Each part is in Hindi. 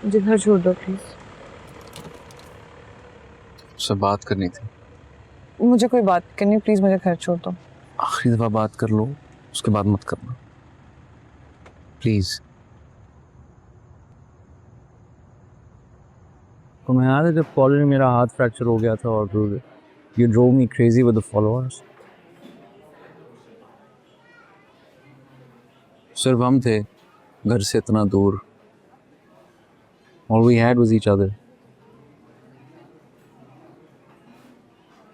मुझे घर छोड़ दो प्लीज। उससे बात करनी थी। मुझे कोई बात करनी, प्लीज मुझे घर छोड़ दो। आखिरी दफा बात कर लो, उसके बाद मत करना प्लीज। तुम्हें याद है जब कॉलेज में मेरा हाथ फ्रैक्चर हो गया था और you drove me crazy with the followers? सिर्फ हम थे घर से इतना दूर। All we had was each other.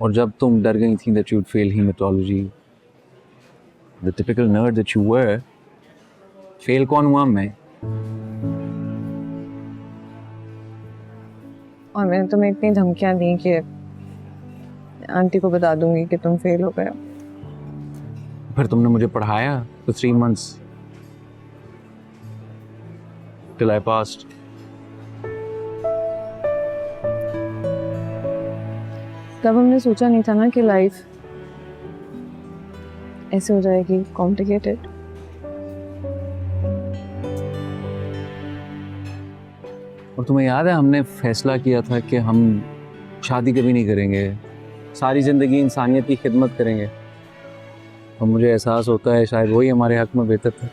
और जब तुम डर गई थी that you'd fail hematology, the typical nerd that you were, fail कौन हुआ? मैं। और मैंने तुम्हें इतनी धमकियां दी कि आंटी को बता दूंगी कि तुम फेल हो गए हो। फिर तुमने मुझे पढ़ाया for 3 months till I passed. तब हमने सोचा नहीं था ना कि लाइफ ऐसे हो जाएगी कॉम्प्लिकेटेड। और तुम्हें याद है हमने फैसला किया था कि हम शादी कभी नहीं करेंगे, सारी ज़िंदगी इंसानियत की खिदमत करेंगे। और मुझे एहसास होता है शायद वही हमारे हक में बेहतर था।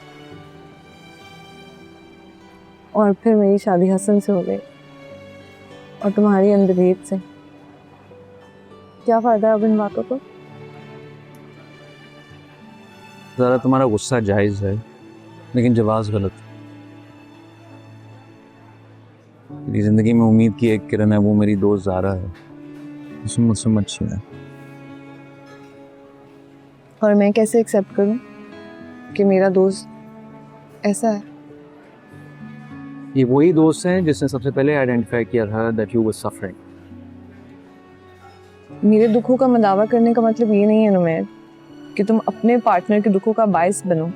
और फिर मेरी शादी हसन से हो गई और तुम्हारी अंदरीत से। क्या फायदा है अब इन बातों को? ज़रा तुम्हारा गुस्सा जायज़ है लेकिन जवाब गलत। मेरी ज़िंदगी में उम्मीद की एक किरण है, वो मेरी दोस्त ज़ारा है। उसमें मुझसे अच्छी है। और मैं कैसे एक्सेप्ट करूं कि मेरा दोस्त ऐसा है? ये वही दोस्त हैं जिसने सबसे पहले आइडेंटिफाई किया था दैट यू वर सफरिंग। मेरे दुखों का मदावा करने का मतलब ये नहीं है नुमैर कि तुम अपने पार्टनर के दुखों का बायस बनो,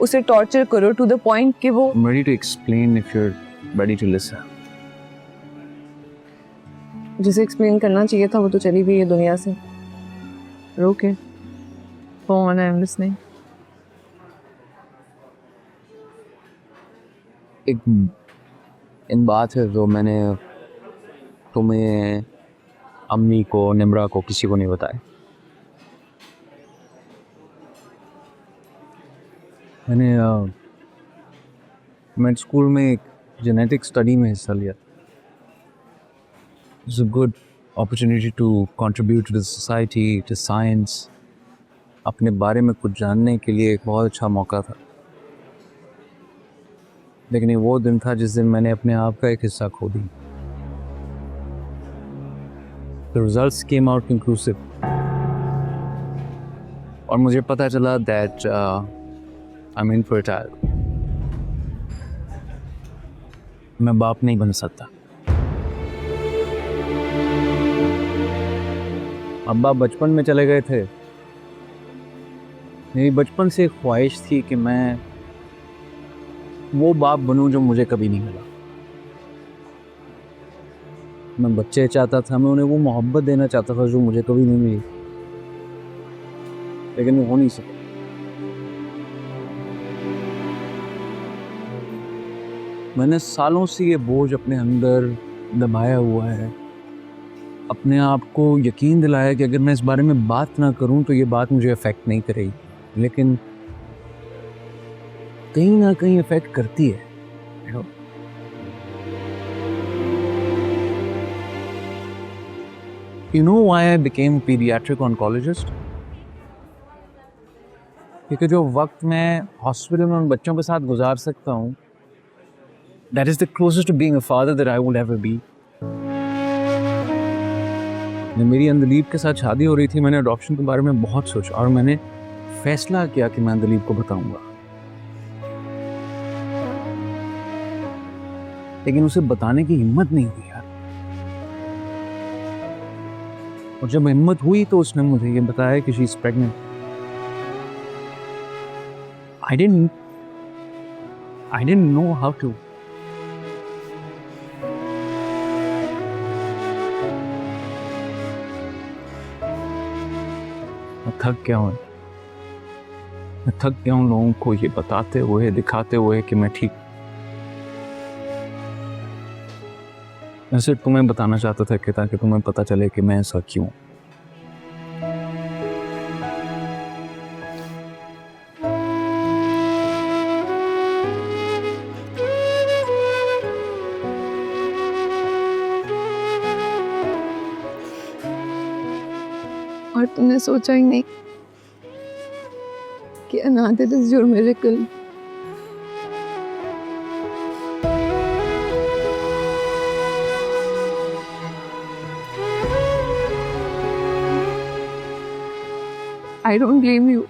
उसे टॉर्चर करो टू द पॉइंट कि वो। I'm ready to explain if you're ready to listen. जिसे एक्सप्लेन करना चाहिए था वो तो चली गई है दुनिया से। रोके फोन, आई एम लिसनिंग। एक बात है जो मैंने तुम्हें, अम्मी को, निम्रा को, किसी को नहीं बताया। मैं स्कूल में एक जेनेटिक स्टडी में हिस्सा लिया। It's a good opportunity to contribute to the society, to science. अपने बारे में कुछ जानने के लिए एक बहुत अच्छा मौका था। लेकिन ये वो दिन था जिस दिन मैंने अपने आप का एक हिस्सा खो दी। The results came out conclusive. और मुझे पता चला that I'm infertile. मैं बाप नहीं बन सकता। अब्बा बचपन में चले गए थे। मेरी बचपन से एक ख्वाहिश थी कि मैं वो बाप बनूं जो मुझे कभी नहीं मिला। मैं बच्चे चाहता था, मैं उन्हें वो मोहब्बत देना चाहता था जो मुझे कभी नहीं मिली, लेकिन वो हो नहीं सका। मैंने सालों से ये बोझ अपने अंदर दबाया हुआ है, अपने आप को यकीन दिलाया कि अगर मैं इस बारे में बात ना करूं तो ये बात मुझे अफेक्ट नहीं करेगी, लेकिन कहीं ना कहीं अफेक्ट करती है। You know why I became a pediatric oncologist? क्योंकि जो वक्त मैं हॉस्पिटल में उन बच्चों के साथ गुजार सकता हूँ, that is the closest to being a father that I will ever be. मेरी अंदलीब के साथ शादी हो रही थी, मैंने अडॉप्शन के बारे में बहुत सोचा और मैंने फैसला किया कि मैं अंदलीब को बताऊंगा, लेकिन उसे बताने की हिम्मत नहीं हुई यार। और जब हिम्मत हुई तो उसने मुझे ये बताया कि she is pregnant. I didn't know how to. मैं थक गया हूँ। मैं थक गया हूँ लोगों को ये बताते हुए, दिखाते हुए कि मैं ठीक। मैं सिर्फ तुम्हें बताना चाहता था कि ताकि तुम्हें पता चले कि मैं ऐसा क्यों। और तुमने सोचा ही नहीं कि अनाथ it is your miracle. I don't blame you.